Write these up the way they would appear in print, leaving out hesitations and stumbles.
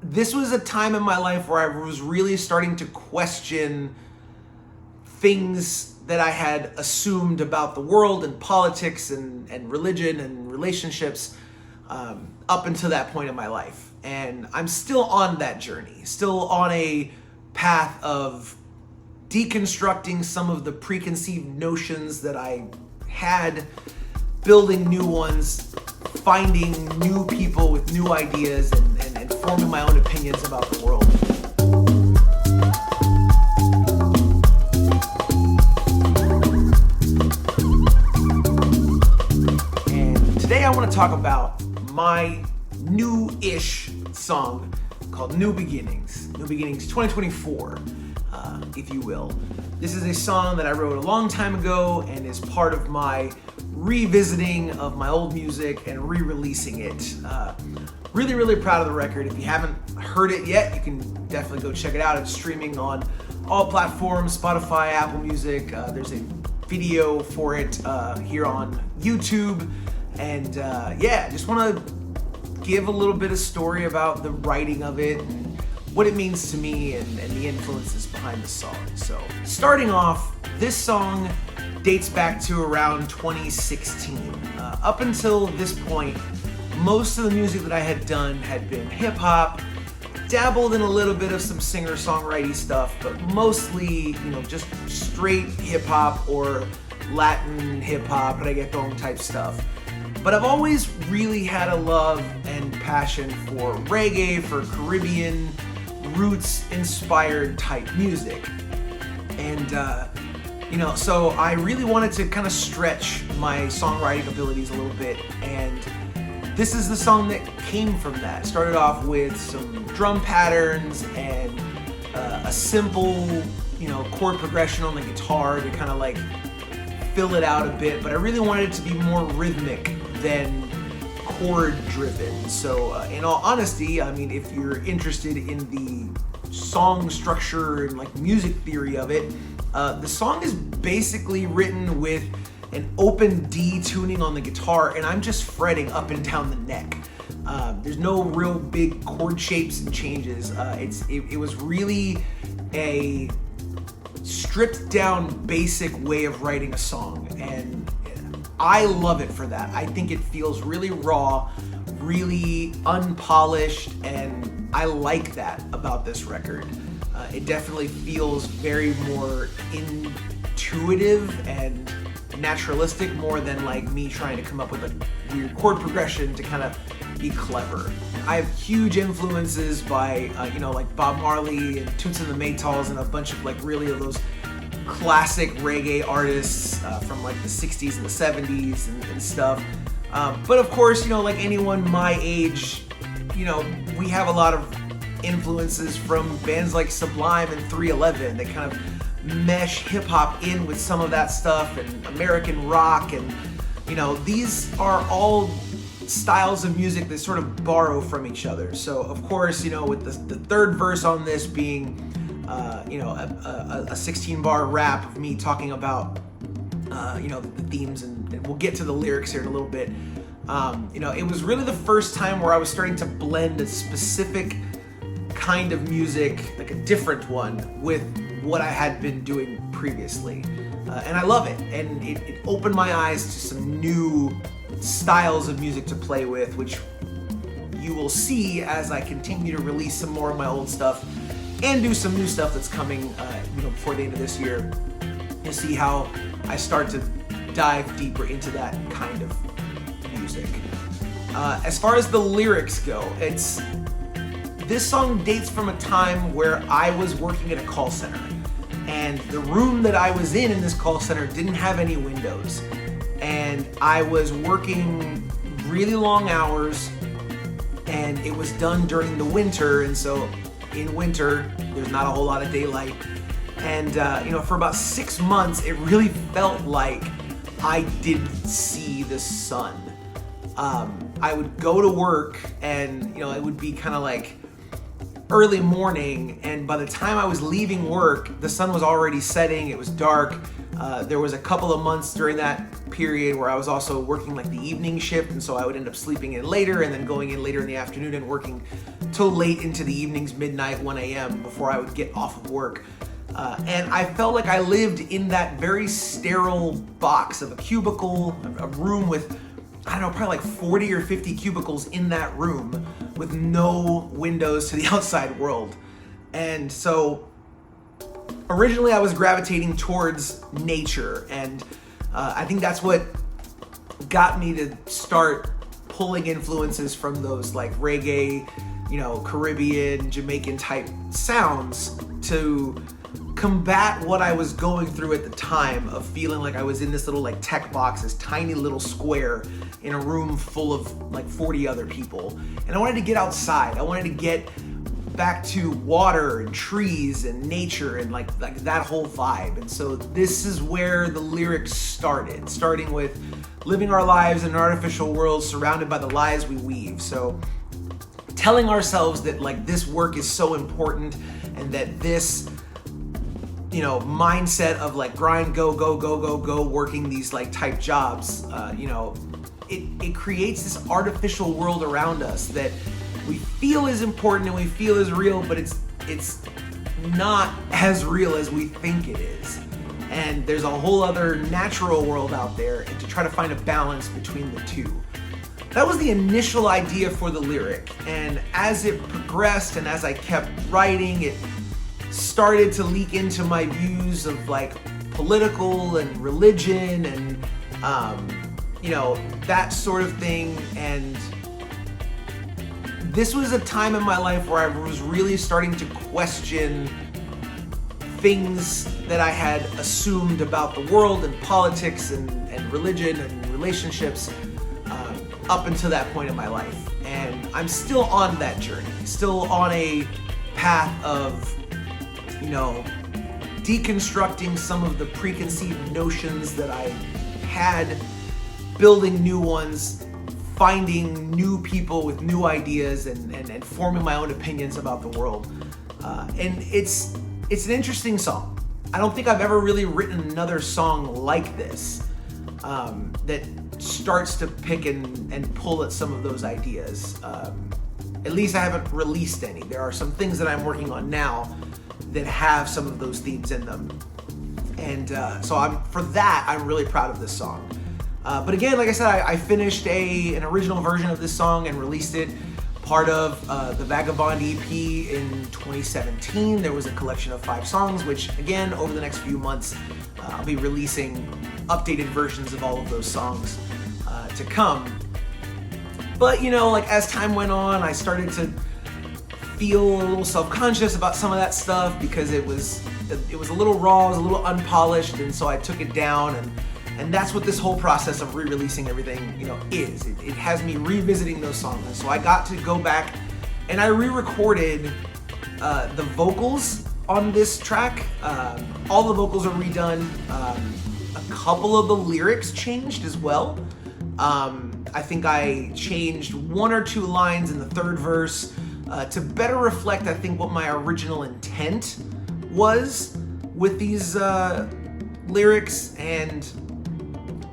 this was a time in my life where I was really starting to question things that I had assumed about the world and politics and religion and relationships up until that point in my life. And I'm still on that journey, still on a path of deconstructing some of the preconceived notions that I had, building new ones, finding new people with new ideas, and forming my own opinions about the world. And today I want to talk about my new-ish song called New Beginnings. New Beginnings 2024, if you will. This is a song that I wrote a long time ago and is part of my revisiting of my old music and re-releasing it. Really, really proud of the record. If you haven't heard it yet, you can definitely go check it out. It's streaming on all platforms, Spotify, Apple Music. There's a video for it here on YouTube. And just want to give a little bit of story about the writing of it and what it means to me and the influences behind the song. So starting off, this song dates back to around 2016. Up until this point, most of the music that I had done had been hip hop, dabbled in a little bit of some singer-songwriting stuff, but mostly, just straight hip hop or Latin hip hop, reggaeton type stuff. But I've always really had a love and passion for reggae, for Caribbean roots-inspired type music. And so I really wanted to kind of stretch my songwriting abilities a little bit, and this is the song that came from that. It started off with some drum patterns and a simple, chord progression on the guitar to kind of like fill it out a bit, but I really wanted it to be more rhythmic than chord driven. So in all honesty, I mean, if you're interested in the song structure and like music theory of it, the song is basically written with an open D tuning on the guitar, and I'm just fretting up and down the neck. There's no real big chord shapes and changes. It was really a stripped down basic way of writing a song, and I love it for that. I think it feels really raw, really unpolished, and I like that about this record. It definitely feels very more intuitive and naturalistic, more than like me trying to come up with a weird chord progression to kind of be clever. I have huge influences by like Bob Marley and Toots and the Maytals and a bunch of like really of those classic reggae artists from like the 60s and the 70s and stuff. But of course, like anyone my age, we have a lot of influences from bands like Sublime and 311 that kind of mesh hip hop in with some of that stuff, and American rock, and these are all styles of music that sort of borrow from each other. So of course, with the third verse on this being a 16 bar rap of me talking about the themes, and we'll get to the lyrics here in a little bit. It was really the first time where I was starting to blend a specific kind of music, like a different one, with what I had been doing previously. And I love it. And it opened my eyes to some new styles of music to play with, which you will see as I continue to release some more of my old stuff and do some new stuff that's coming before the end of this year. You'll see how I start to dive deeper into that kind of music. As far as the lyrics go, this song dates from a time where I was working at a call center, and the room that I was in this call center didn't have any windows, and I was working really long hours, and it was done during the winter, and so in winter there's not a whole lot of daylight, and for about 6 months it really felt like I didn't see the sun. I would go to work, and it would be kind of like early morning, and by the time I was leaving work, the sun was already setting. It was dark. There was a couple of months during that period where I was also working like the evening shift, and so I would end up sleeping in later and then going in later in the afternoon and working till late into the evenings, midnight, 1 a.m. before I would get off of work. And I felt like I lived in that very sterile box of a cubicle, a room with, I don't know, probably like 40 or 50 cubicles in that room with no windows to the outside world. And so originally I was gravitating towards nature, and I think that's what got me to start pulling influences from those like reggae, Caribbean, Jamaican type sounds to combat what I was going through at the time of feeling like I was in this little like tech box, this tiny little square in a room full of like 40 other people. And I wanted to get outside. I wanted to get back to water and trees and nature and like that whole vibe. And so this is where the lyrics started, starting with living our lives in an artificial world surrounded by the lies we weave. So telling ourselves that like this work is so important and that this mindset of like grind, go, working these like type jobs, it creates this artificial world around us that we feel is important and we feel is real, but it's not as real as we think it is. And there's a whole other natural world out there, and to try to find a balance between the two. That was the initial idea for the lyric, and as it progressed and as I kept writing, it started to leak into my views of like political and religion and that sort of thing. And this was a time in my life where I was really starting to question things that I had assumed about the world and politics and religion and relationships up until that point in my life. And I'm still on that journey, still on a path of deconstructing some of the preconceived notions that I had, building new ones, finding new people with new ideas, and forming my own opinions about the world. And it's an interesting song. I don't think I've ever really written another song like this that starts to pick and pull at some of those ideas. At least I haven't released any. There are some things that I'm working on now that have some of those themes in them. And so I'm really proud of this song. But again, like I said, I finished an original version of this song and released it, part of the Vagabond EP in 2017. There was a collection of 5 songs, which again, over the next few months, I'll be releasing updated versions of all of those songs to come. But as time went on, I started to feel a little self-conscious about some of that stuff because it was a little raw, it was a little unpolished, and so I took it down, and that's what this whole process of re-releasing everything is. It has me revisiting those songs. And so I got to go back and I re-recorded the vocals on this track. All the vocals are redone. A couple of the lyrics changed as well. I think I changed 1 or 2 lines in the 3rd verse to better reflect, I think, what my original intent was with these lyrics, and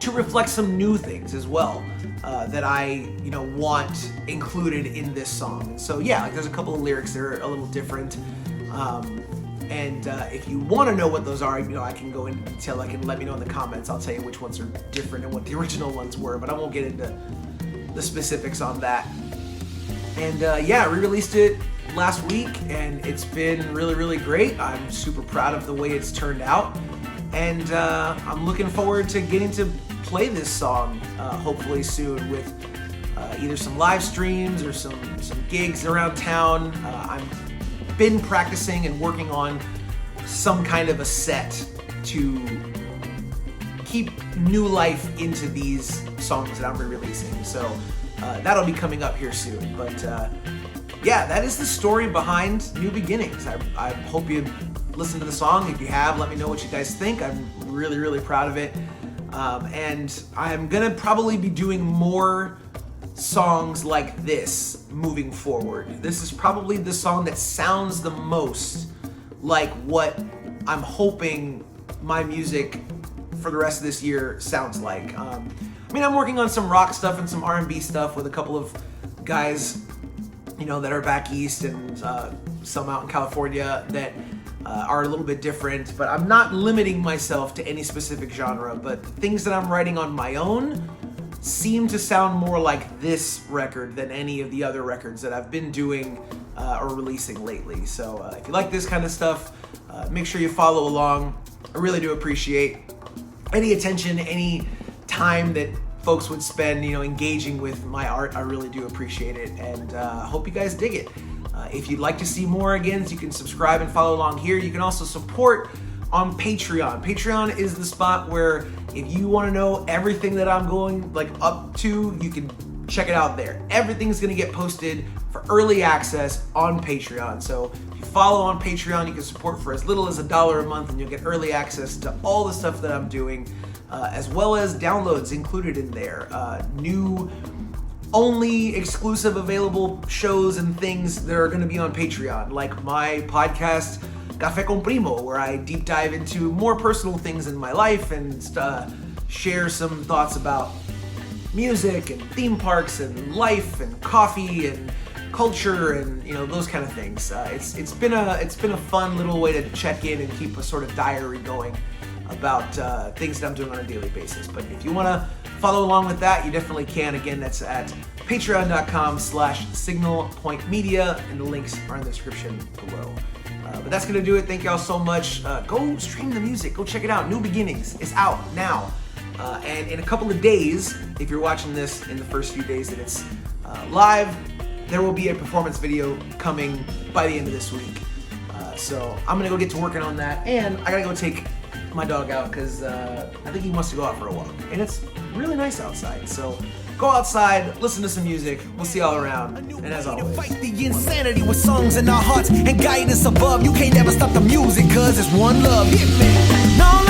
to reflect some new things as well that I want included in this song. So yeah, there's a couple of lyrics that are a little different. And if you want to know what those are, I can go into detail. I can let me know in the comments. I'll tell you which ones are different and what the original ones were, but I won't get into the specifics on that. And I re-released it last week, and it's been really, really great. I'm super proud of the way it's turned out, and I'm looking forward to getting to play this song hopefully soon with either some live streams or some gigs around town. I've been practicing and working on some kind of a set to keep new life into these songs that I'm re-releasing. So that'll be coming up here soon. But that is the story behind New Beginnings. I hope you listen to the song. If you have, let me know what you guys think. I'm really, really proud of it. And I'm gonna probably be doing more songs like this moving forward. This is probably the song that sounds the most like what I'm hoping my music for the rest of this year sounds like. I mean, I'm working on some rock stuff and some R&B stuff with a couple of guys, you know, that are back east, and some out in California that are a little bit different, but I'm not limiting myself to any specific genre, but things that I'm writing on my own seem to sound more like this record than any of the other records that I've been doing or releasing lately. So if you like this kind of stuff, make sure you follow along. I really do appreciate any attention, any time that folks would spend, you know, engaging with my art. I really do appreciate it, and hope you guys dig it. If you'd like to see more, again, you can subscribe and follow along here. You can also support on Patreon. Patreon is the spot where if you want to know everything that I'm going up to, you can check it out there. Everything's going to get posted for early access on Patreon. So if you follow on Patreon, you can support for as little as $1 a month, and you'll get early access to all the stuff that I'm doing, as well as downloads included in there. New only exclusive available shows and things that are going to be on Patreon, like my podcast Café con Primo, where I deep dive into more personal things in my life and share some thoughts about music and theme parks and life and coffee and culture and, you know, those kind of things. It's been a fun little way to check in and keep a sort of diary going about things that I'm doing on a daily basis. But if you want to follow along with that, you definitely can. Again, that's at patreon.com/signalpointmedia, and the links are in the description below. But that's going to do it. Thank y'all so much. Go stream the music. Go check it out. New Beginnings. It's out now. And in a couple of days, if you're watching this in the first few days that it's live, there will be a performance video coming by the end of this week. So I'm going to go get to working on that. And I got to go take my dog out because I think he wants to go out for a walk. And it's really nice outside. So go outside, listen to some music. We'll see y'all around. And as always, fight the insanity with songs in our hearts and guidance above. You can't ever stop the music, cause it's one love. Hit me. No,